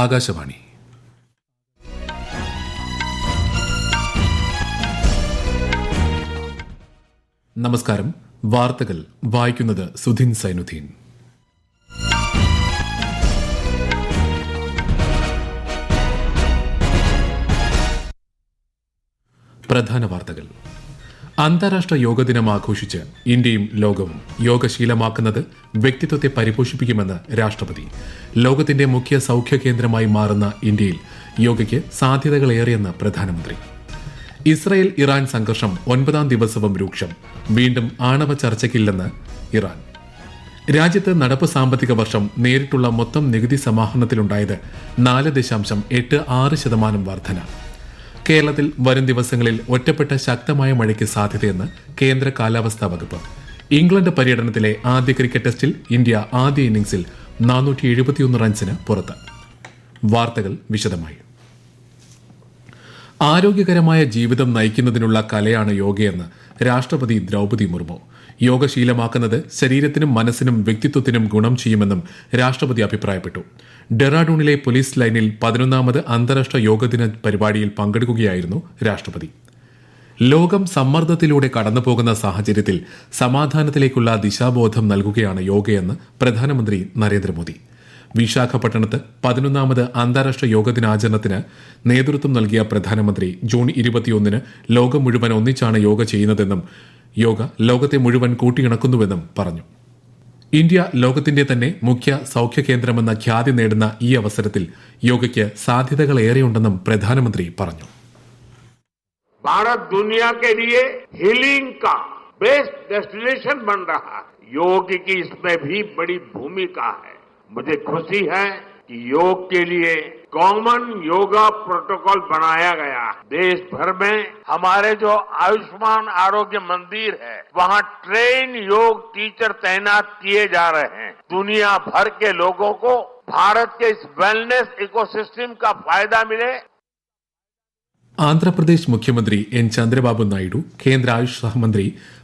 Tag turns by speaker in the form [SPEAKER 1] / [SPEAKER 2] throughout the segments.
[SPEAKER 1] ആകാശവാണി. നമസ്കാരം. വാർത്തകൾ വായിക്കുന്നത് സുധിൻ സൈനുദ്ദീൻ. പ്രധാന വാർത്തകൾ. അന്താരാഷ്ട്ര യോഗ ദിനം ആഘോഷിച്ച് ഇന്ത്യയും ലോകവും. യോഗശീലമാക്കുന്നത് വ്യക്തിത്വത്തെ പരിപോഷിപ്പിക്കുമെന്ന് രാഷ്ട്രപതി. ലോകത്തിന്റെ മുഖ്യ സൌഖ്യ കേന്ദ്രമായി മാറുന്ന ഇന്ത്യയിൽ യോഗയ്ക്ക് സാധ്യതകളേറെയെന്ന് പ്രധാനമന്ത്രി. ഇസ്രായേൽ ഇറാൻ സംഘർഷം 9ാം ദിവസവും രൂക്ഷം. വീണ്ടും ആണവ ചർച്ചയ്ക്കില്ലെന്ന് ഇറാൻ. രാജ്യത്ത് നടപ്പ് സാമ്പത്തിക വർഷം നേരിട്ടുള്ള മൊത്തം നികുതി സമാഹരണത്തിലുണ്ടായത് 4.86% വർധന. കേരളത്തിൽ വരും ദിവസങ്ങളിൽ ഒറ്റപ്പെട്ട ശക്തമായ മഴയ്ക്ക് സാധ്യതയെന്ന് കേന്ദ്ര കാലാവസ്ഥാ വകുപ്പ്. ഇംഗ്ലണ്ട് പര്യടനത്തിലെ ആദ്യ ക്രിക്കറ്റ് ടെസ്റ്റിൽ ഇന്ത്യ ആദ്യ ഇന്നിംഗ്സിൽ 471 റൺസിന് പുറത്ത്. വാർത്തകൾ വിശദമായി. ആരോഗ്യകരമായ ജീവിതം നയിക്കുന്നതിനുള്ള കലയാണ് യോഗയെന്ന് രാഷ്ട്രപതി ദ്രൗപദി മുർമു. യോഗശീലമാക്കുന്നത് ശരീരത്തിനും മനസ്സിനും വ്യക്തിത്വത്തിനും ഗുണം ചെയ്യുമെന്നും രാഷ്ട്രപതി അഭിപ്രായപ്പെട്ടു. ഡെറാഡൂണിലെ പോലീസ് ലൈനിൽ 11ാമത് അന്താരാഷ്ട്ര യോഗദിന പരിപാടിയിൽ പങ്കെടുക്കുകയായിരുന്നു രാഷ്ട്രപതി. ലോകം സമ്മർദ്ദത്തിലൂടെ കടന്നുപോകുന്ന സാഹചര്യത്തിൽ സമാധാനത്തിലേക്കുള്ള ദിശാബോധം നൽകുകയാണ് യോഗയെന്ന് പ്രധാനമന്ത്രി നരേന്ദ്രമോദി. വിശാഖപട്ടണത്ത് 11ാമത് അന്താരാഷ്ട്ര യോഗദിനാചരണത്തിന് നേതൃത്വം നൽകിയ പ്രധാനമന്ത്രി ജൂൺ 21 ലോകം മുഴുവൻ ഒന്നിച്ചാണ് യോഗ ചെയ്യുന്നതെന്നും യോഗ ലോകത്തെ മുഴുവൻ കൂട്ടിയിണക്കുന്നുവെന്നും പറഞ്ഞു. ഇന്ത്യ ലോകത്തിന്റെ തന്നെ മുഖ്യ സൌഖ്യ കേന്ദ്രമെന്ന ഖ്യാതി നേടുന്ന ഈ അവസരത്തിൽ യോഗയ്ക്ക് സാധ്യതകളേറെയുണ്ടെന്നും പ്രധാനമന്ത്രി പറഞ്ഞു.
[SPEAKER 2] भारत दुनिया के लिए हीलिंग का बेस्ट डेस्टिनेशन बन रहा है. योग की इसमें भी बड़ी भूमिका है. मुझे खुशी है कि योग के लिए कॉमन योगा प्रोटोकॉल बनाया गया है. देश भर में हमारे जो आयुष्मान आरोग्य मंदिर है वहां ट्रेन योग टीचर तैनात किए जा रहे हैं. दुनिया भर के लोगों को भारत के इस वेलनेस इकोसिस्टम का फायदा मिले.
[SPEAKER 1] ആന്ധ്രാപ്രദേശ് മുഖ്യമന്ത്രി എൻ ചന്ദ്രബാബു നായിഡു, കേന്ദ്ര ആയുഷ് സഹമന്ത്രി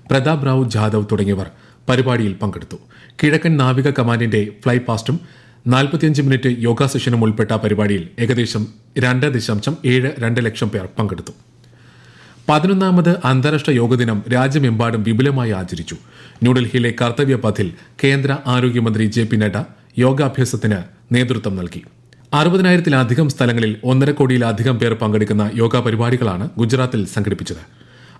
[SPEAKER 1] പ്രതാപ് റാവു ജാദവ് തുടങ്ങിയവർ പരിപാടിയിൽ പങ്കെടുത്തു. കിഴക്കൻ നാവിക കമാൻഡിന്റെ ഫ്ലൈ പാസ്റ്റും 45 മിനിറ്റ് യോഗ സെഷനും ഉൾപ്പെട്ട പരിപാടിയിൽ ഏകദേശം 2.72 ലക്ഷം പേർ പങ്കെടുത്തു. 11ാമത് അന്താരാഷ്ട്ര യോഗദിനം രാജ്യമെമ്പാടും വിപുലമായി ആചരിച്ചു. ന്യൂഡൽഹിയിലെ കർത്തവ്യ പഥിൽ കേന്ദ്ര ആരോഗ്യമന്ത്രി JP നഡ്ഡ യോഗാഭ്യാസത്തിന് നേതൃത്വം നൽകി. 60,000-ത്തിലധികം സ്ഥലങ്ങളിൽ 1.5 കോടിയിലധികം പേർ പങ്കെടുക്കുന്ന യോഗ പരിപാടികളാണ് ഗുജറാത്തിൽ സംഘടിപ്പിച്ചത്.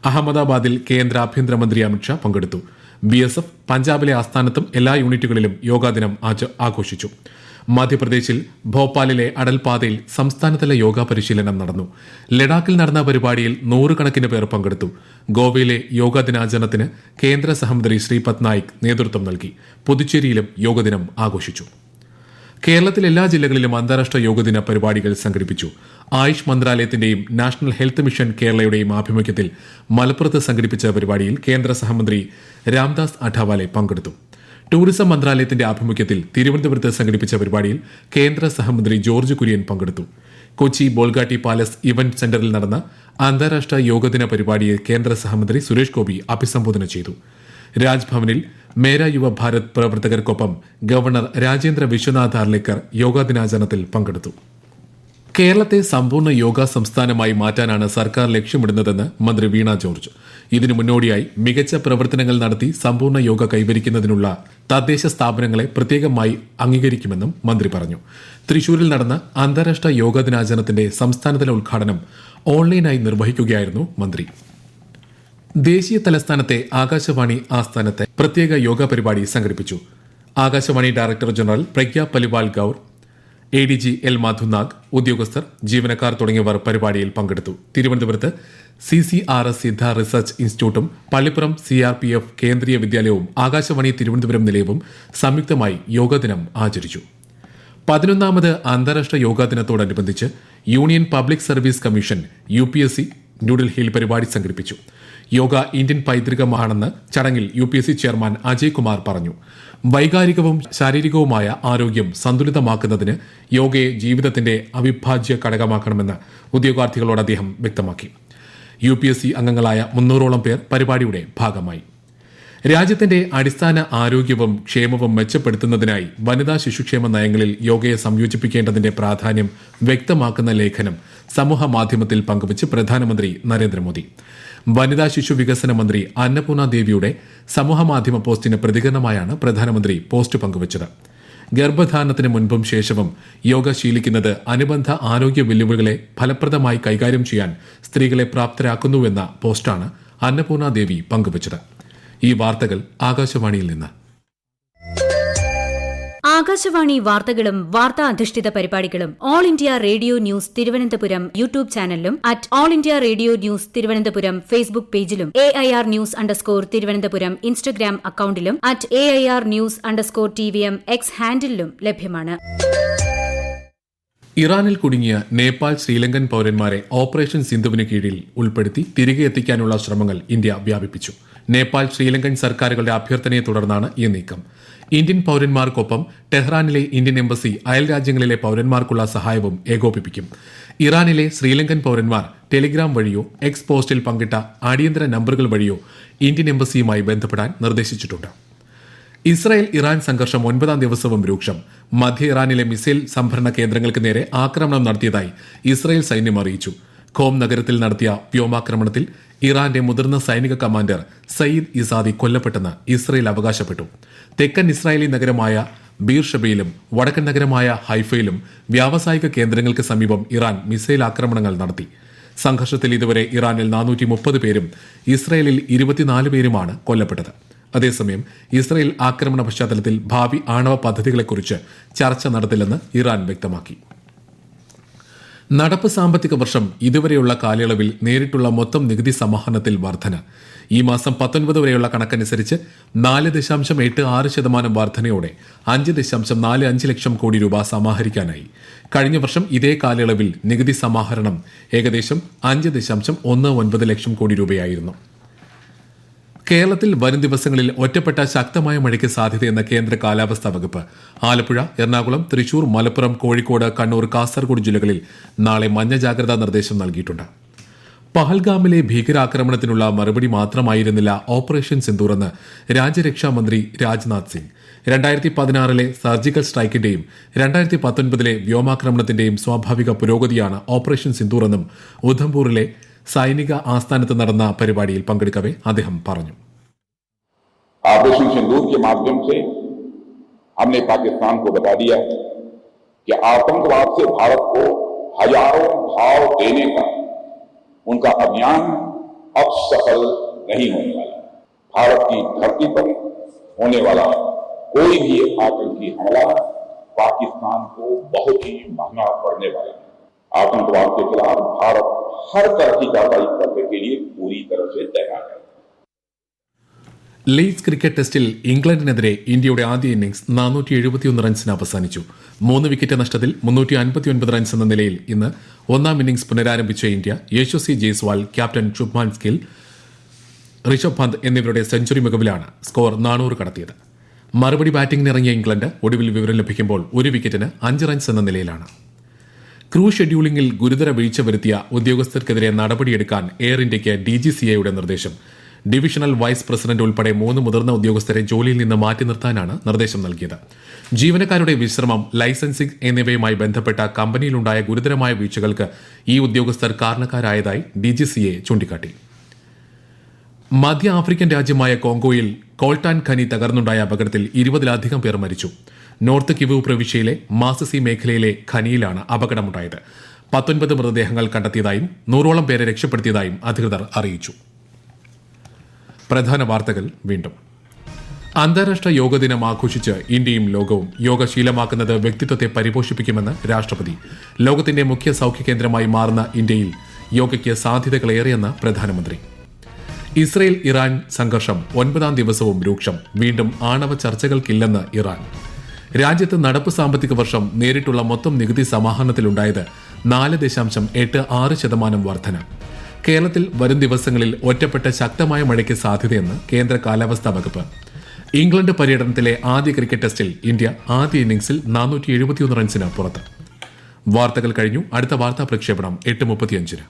[SPEAKER 1] അഹമ്മദാബാദിൽ കേന്ദ്ര ആഭ്യന്തരമന്ത്രി അമിത്ഷാ പങ്കെടുത്തു. BSF പഞ്ചാബിലെ ആസ്ഥാനത്തും എല്ലാ യൂണിറ്റുകളിലും യോഗാദിനം ആഘോഷിച്ചു. മധ്യപ്രദേശിൽ ഭോപ്പാലിലെ അടൽപാതയിൽ സംസ്ഥാനതല യോഗ പരിശീലനം നടന്നു. ലഡാക്കിൽ നടന്ന പരിപാടിയിൽ 100 കണക്കിന് പേർ പങ്കെടുത്തു. ഗോവയിലെ യോഗാ ദിനാചരണത്തിന് കേന്ദ്ര സഹമന്ത്രി ശ്രീപദ് നായിക് നേതൃത്വം നൽകി. പുതുച്ചേരിയിലും യോഗദിനം ആഘോഷിച്ചു. കേരളത്തിൽ എല്ലാ ജില്ലകളിലും അന്താരാഷ്ട്ര യോഗദിന പരിപാടികൾ സംഘടിപ്പിച്ചു. ആയുഷ് മന്ത്രാലയത്തിന്റെയും നാഷണൽ ഹെൽത്ത് മിഷൻ കേരളയുടെയും ആഭിമുഖ്യത്തിൽ മലപ്പുറത്ത് സംഘടിപ്പിച്ച പരിപാടിയിൽ കേന്ദ്ര സഹമന്ത്രി രാംദാസ് അഠാവാലെ പങ്കെടുത്തു. ടൂറിസം മന്ത്രാലയത്തിന്റെ ആഭിമുഖ്യത്തിൽ തിരുവനന്തപുരത്ത് സംഘടിപ്പിച്ച പരിപാടിയിൽ കേന്ദ്ര സഹമന്ത്രി ജോർജ് കുര്യൻ പങ്കെടുത്തു. കൊച്ചി ബോൾഗാട്ടി പാലസ് ഇവന്റ് സെന്ററിൽ നടന്ന അന്താരാഷ്ട്ര യോഗദിന പരിപാടിയെ കേന്ദ്ര സഹമന്ത്രി സുരേഷ് ഗോപി അഭിസംബോധന ചെയ്തു. രാജ്ഭവനിൽ മേര യുവ ഭാരത് പ്രവർത്തകർക്കൊപ്പം ഗവർണർ രാജേന്ദ്ര വിശ്വനാഥ് ആർലേക്കർ യോഗാ ദിനാചരണത്തിൽ പങ്കെടുത്തു. കേരളത്തെ സമ്പൂർണ്ണ യോഗ സംസ്ഥാനമായി മാറ്റാനാണ് സർക്കാർ ലക്ഷ്യമിടുന്നതെന്ന് മന്ത്രി വീണ ജോർജ്. ഇതിനു മുന്നോടിയായി മികച്ച പ്രവർത്തനങ്ങൾ നടത്തി സമ്പൂർണ്ണ യോഗ കൈവരിക്കുന്നതിനുള്ള തദ്ദേശ സ്ഥാപനങ്ങളെ പ്രത്യേകമായി അംഗീകരിക്കുമെന്നും മന്ത്രി പറഞ്ഞു. തൃശൂരിൽ നടന്ന അന്താരാഷ്ട്ര യോഗാ ദിനാചരണത്തിന്റെ സംസ്ഥാനതല ഉദ്ഘാടനം ഓൺലൈനായി നിർവഹിക്കുകയായിരുന്നു മന്ത്രി. ദേശീയ തലസ്ഥാനത്തെ ആകാശവാണി ആസ്ഥാനത്തെ പ്രത്യേക യോഗ പരിപാടി സംഘടിപ്പിച്ചു. Akashvani director general Pragya Paliwal Gaur, ADG L Madhunag, ഉദ്യോഗസ്ഥർ, ജീവനക്കാർ തുടങ്ങിയവർ പരിപാടിയിൽ പങ്കെടുത്തു. തിരുവനന്തപുരത്ത് CCRS സിദ്ധ റിസർച്ച് ഇൻസ്റ്റിറ്റ്യൂട്ടും പള്ളിപ്പുറം CRPF കേന്ദ്രീയ വിദ്യാലയവും ആകാശവാണി തിരുവനന്തപുരം നിലയവും സംയുക്തമായി യോഗാദിനം ആചരിച്ചു. 11ാമത് അന്താരാഷ്ട്ര യോഗാ ദിനത്തോടനുബന്ധിച്ച് union public service commission UPSC ന്യൂഡൽഹിയിൽ പരിപാടി സംഘടിപ്പിച്ചു. യോഗ ഇന്ത്യൻ പൈതൃകമാണെന്ന് ചടങ്ങിൽ UPSC ചെയർമാൻ അജയ് കുമാർ പറഞ്ഞു. വൈകാരികവും ശാരീരികവുമായ ആരോഗ്യം സന്തുലിതമാക്കുന്നതിന് യോഗയെ ജീവിതത്തിന്റെ അവിഭാജ്യ ഘടകമാക്കണമെന്ന് ഉദ്യോഗാർത്ഥികളോട് അദ്ദേഹം വ്യക്തമാക്കി. UPSC അംഗങ്ങളായ 300ഓളം പേർ പരിപാടിയുടെ ഭാഗമായി. രാജ്യത്തിന്റെ അടിസ്ഥാന ആരോഗ്യവും ക്ഷേമവും മെച്ചപ്പെടുത്തുന്നതിനായി വനിതാ ശിശുക്ഷേമ നയങ്ങളിൽ യോഗയെ സംയോജിപ്പിക്കേണ്ടതിന്റെ പ്രാധാന്യം വ്യക്തമാക്കുന്ന ലേഖനം സമൂഹ മാധ്യമത്തിൽ പങ്കുവച്ച് പ്രധാനമന്ത്രി നരേന്ദ്രമോദി. വനിതാ ശിശു വികസന മന്ത്രി അന്നപൂർണ ദേവിയുടെ സമൂഹമാധ്യമ പോസ്റ്റിന് പ്രതികരണമായാണ് പ്രധാനമന്ത്രി പോസ്റ്റ് പങ്കുവച്ചത്. ഗർഭധാരണത്തിന് മുൻപും ശേഷവും യോഗ ശീലിക്കുന്നത് അനുബന്ധ ആരോഗ്യ വെല്ലുവിളികളെ ഫലപ്രദമായി കൈകാര്യം ചെയ്യാൻ സ്ത്രീകളെ പ്രാപ്തരാക്കുന്നുവെന്ന പോസ്റ്റാണ് അന്നപൂർണ ദേവി പങ്കുവച്ചത്. ഈ വാർത്തകൾ ആകാശവാണിയിൽ നിന്ന്.
[SPEAKER 3] ആകാശവാണി വാർത്തകളും വാർത്താ അധിഷ്ഠിത പരിപാടികളും All India Radio news Thiruvananthapuram YouTube ചാനലിലും at All India Radio news Thiruvananthapuram Facebook പേജിലും AIR ന്യൂസ് _ തിരുവനന്തപുരം ഇൻസ്റ്റഗ്രാം അക്കൌണ്ടിലും at AIR news _ TVM X ഹാൻഡിലും ലഭ്യമാണ്.
[SPEAKER 1] ഇറാനിൽ കുടുങ്ങിയ നേപ്പാൾ ശ്രീലങ്കൻ പൌരന്മാരെ ഓപ്പറേഷൻ സിന്ധുവിന് കീഴിൽ ഉൾപ്പെടുത്തി തിരികെ എത്തിക്കാനുള്ള ശ്രമങ്ങൾ ഇന്ത്യ വ്യാപിപ്പിച്ചു. നേപ്പാൾ ശ്രീലങ്കൻ സർക്കാരുകളുടെ അഭ്യർത്ഥനയെ തുടർന്നാണ് ഈ നീക്കം. ഇന്ത്യൻ പൌരന്മാർക്കൊപ്പം ടെഹ്റാനിലെ ഇന്ത്യൻ എംബസി അയൽരാജ്യങ്ങളിലെ പൌരന്മാർക്കുള്ള സഹായവും ഏകോപിപ്പിക്കും. ഇറാനിലെ ശ്രീലങ്കൻ പൌരന്മാർ ടെലിഗ്രാം വഴിയോ എക്സ് പോസ്റ്റിൽ പങ്കിട്ട അടിയന്തര നമ്പറുകൾ വഴിയോ ഇന്ത്യൻ എംബസിയുമായി ബന്ധപ്പെടാൻ നിർദ്ദേശിച്ചിട്ടുണ്ട്. ഇസ്രായേൽ ഇറാൻ സംഘർഷം 9ാം ദിവസവും രൂക്ഷം. മധ്യ ഇറാനിലെ മിസൈൽ സംഭരണ കേന്ദ്രങ്ങൾക്ക് നേരെ ആക്രമണം നടത്തിയതായി ഇസ്രായേൽ സൈന്യം അറിയിച്ചു. ഖോം നഗരത്തിൽ നടത്തിയ വ്യോമാക്രമണത്തിൽ ഇറാന്റെ മുതിർന്ന സൈനിക കമാൻഡർ സയ്യിദ് ഇസാദി കൊല്ലപ്പെട്ടെന്ന് ഇസ്രായേൽ അവകാശപ്പെട്ടു. തെക്കൻ ഇസ്രായേലി നഗരമായ ബീർഷബയിലും വടക്കൻ നഗരമായ ഹൈഫയിലും വ്യാവസായിക കേന്ദ്രങ്ങൾക്ക് സമീപം ഇറാൻ മിസൈൽ ആക്രമണങ്ങൾ നടത്തി. സംഘർഷത്തിൽ ഇതുവരെ ഇറാനിൽ 430 പേരും ഇസ്രായേലിൽ 24 പേരുമാണ് കൊല്ലപ്പെട്ടത്. അതേസമയം ഇസ്രായേൽ ആക്രമണ പശ്ചാത്തലത്തിൽ ഭാവി ആണവ പദ്ധതികളെക്കുറിച്ച് ചർച്ച നടത്തില്ലെന്ന് ഇറാൻ വ്യക്തമാക്കി. നടപ്പ് സാമ്പത്തിക വർഷം ഇതുവരെയുള്ള കാലയളവിൽ നേരിട്ടുള്ള മൊത്തം നികുതി സമാഹരണത്തിൽ വർധന. ഈ മാസം 19 വരെയുള്ള കണക്കനുസരിച്ച് 4.86% വർധനയോടെ 5.45 ലക്ഷം കോടി രൂപ സമാഹരിക്കാനായി. കഴിഞ്ഞ വർഷം ഇതേ കാലയളവിൽ നികുതി സമാഹരണം ഏകദേശം 5.19 ലക്ഷം കോടി രൂപയായിരുന്നു. കേരളത്തിൽ വരും ദിവസങ്ങളിൽ ഒറ്റപ്പെട്ട ശക്തമായ മഴയ്ക്ക് സാധ്യതയെന്ന കേന്ദ്ര കാലാവസ്ഥാ വകുപ്പ്. ആലപ്പുഴ, എറണാകുളം, തൃശൂർ, മലപ്പുറം, കോഴിക്കോട്, കണ്ണൂർ, കാസർഗോഡ് ജില്ലകളിൽ നാളെ മഞ്ഞ ജാഗ്രതാ നിർദ്ദേശം നൽകിയിട്ടുണ്ട്. പഹൽഗാമിലെ ഭീകരാക്രമണത്തിനുള്ള മറുപടി മാത്രമായിരുന്നില്ല ഓപ്പറേഷൻ സിന്ദൂർ എന്ന് രാജ്യരക്ഷാമന്ത്രി രാജ്നാഥ് സിംഗ്. 2016 സർജിക്കൽ സ്ട്രൈക്കിന്റെയും 2019 വ്യോമാക്രമണത്തിന്റെയും സ്വാഭാവിക പുരോഗതിയാണ് ഓപ്പറേഷൻ സിന്ദൂർ എന്നും ഉധംപൂരിലെ സൈനിക ആസ്ഥാനത്ത് നടന്ന പരിപാടിയിൽ പങ്കെടുക്കവെ അദ്ദേഹം പറഞ്ഞു.
[SPEAKER 4] ऑपरेशन सिंदूर के माध्यम से हमने पाकिस्तान को बता दिया कि आतंकवाद से भारत को हजारों भाव देने का उनका अभियान अब सफल नहीं होने वाला. भारत की धरती पर होने वाला कोई भी आतंकी हमला पाकिस्तान को बहुत ही महंगा पड़ने वाला है. आतंकवाद के खिलाफ भारत हर तरह की कार्रवाई करने के लिए पूरी तरह से तैयार है.
[SPEAKER 1] ലീഡ്സ് ക്രിക്കറ്റ് ടെസ്റ്റിൽ ഇംഗ്ലണ്ടിനെതിരെ ഇന്ത്യയുടെ ആദ്യ ഇന്നിംഗ്സ് 471 റൺസിന് അവസാനിച്ചു. 3 വിക്കറ്റ് നഷ്ടത്തിൽ 359 റൺസ് എന്ന നിലയിൽ ഇന്ന് ഒന്നാം ഇന്നിംഗ്സ് പുനരാരംഭിച്ച ഇന്ത്യ യശസ്വി ജയ്സ്വാൾ, ക്യാപ്റ്റൻ ശുഭ്മാൻ ഗിൽ, ഋഷഭ് പന്ത് എന്നിവരുടെ സെഞ്ചുറി മികവിലാണ് സ്കോർ 400 കടത്തിയത്. മറുപടി ബാറ്റിംഗിനിറങ്ങിയ ഇംഗ്ലണ്ട് ഒടുവിൽ വിവരം ലഭിക്കുമ്പോൾ 1 വിക്കറ്റിന് 5 റൺസ് എന്ന നിലയിലാണ്. ക്രൂ ഷെഡ്യൂളിംഗിൽ ഗുരുതര വീഴ്ച വരുത്തിയ ഉദ്യോഗസ്ഥർക്കെതിരെ നടപടിയെടുക്കാൻ എയർ ഇന്ത്യയ്ക്ക് DGCAയുടെ നിർദ്ദേശം. ഡിവിഷണൽ വൈസ് പ്രസിഡന്റ് ഉൾപ്പെടെ 3 മുതിർന്ന ഉദ്യോഗസ്ഥരെ ജോലിയിൽ നിന്ന് മാറ്റി നിർത്താനാണ് നിർദ്ദേശം നൽകിയത്. ജീവനക്കാരുടെ വിശ്രമം, ലൈസൻസിംഗ് എന്നിവയുമായി ബന്ധപ്പെട്ട കമ്പനിയിലുണ്ടായ ഗുരുതരമായ വീഴ്ചകൾക്ക് ഈ ഉദ്യോഗസ്ഥർ കാരണക്കാരായതായി DGCA ചൂണ്ടിക്കാട്ടി. മധ്യ ആഫ്രിക്കൻ രാജ്യമായ കോങ്കോയിൽ കോൾട്ടാൻ ഖനി തകർന്നുണ്ടായ അപകടത്തിൽ 20-ലധികം പേർ മരിച്ചു. നോർത്ത് കിവു പ്രവിശ്യയിലെ മാസസി മേഖലയിലെ ഖനിയിലാണ് അപകടമുണ്ടായത്. 19 മൃതദേഹങ്ങൾ കണ്ടെത്തിയതായും 100ഓളം പേരെ രക്ഷപ്പെടുത്തിയതായും അധികൃതർ അറിയിച്ചു. പ്രധാന വാർത്തകൾ വീണ്ടും. അന്താരാഷ്ട്ര യോഗ ദിനം ആഘോഷിച്ച് ഇന്ത്യയും ലോകവും. യോഗ ശീലമാക്കുന്നത് വ്യക്തിത്വത്തെ പരിപോഷിപ്പിക്കുമെന്ന് രാഷ്ട്രപതി. ലോകത്തിന്റെ മുഖ്യ സൌഖ്യ കേന്ദ്രമായി മാറുന്ന ഇന്ത്യയിൽ യോഗയ്ക്ക് സാധ്യതകളേറെയെന്ന് പ്രധാനമന്ത്രി. ഇസ്രയേൽ ഇറാൻ സംഘർഷം 9ാം ദിവസവും രൂക്ഷം. വീണ്ടും ആണവ ചർച്ചകൾക്കില്ലെന്ന് ഇറാൻ. രാജ്യത്ത് നടപ്പ് സാമ്പത്തിക വർഷം നേരിട്ടുള്ള മൊത്തം നികുതി സമാഹരണത്തിലുണ്ടായത് 4.86% വർധന. കേരളത്തിൽ വരും ദിവസങ്ങളിൽ ഒറ്റപ്പെട്ട ശക്തമായ മഴയ്ക്ക് സാധ്യതയെന്ന് കേന്ദ്ര കാലാവസ്ഥാ വകുപ്പ്. ഇംഗ്ലണ്ട് പര്യടനത്തിലെ ആദ്യ ക്രിക്കറ്റ് ടെസ്റ്റിൽ ഇന്ത്യ ആദ്യ ഇന്നിംഗ്സിൽ 471 റൺസിന് പുറത്ത്. വാർത്തകൾ കഴിഞ്ഞു. അടുത്ത വാർത്താ പ്രക്ഷേപണം 8:35.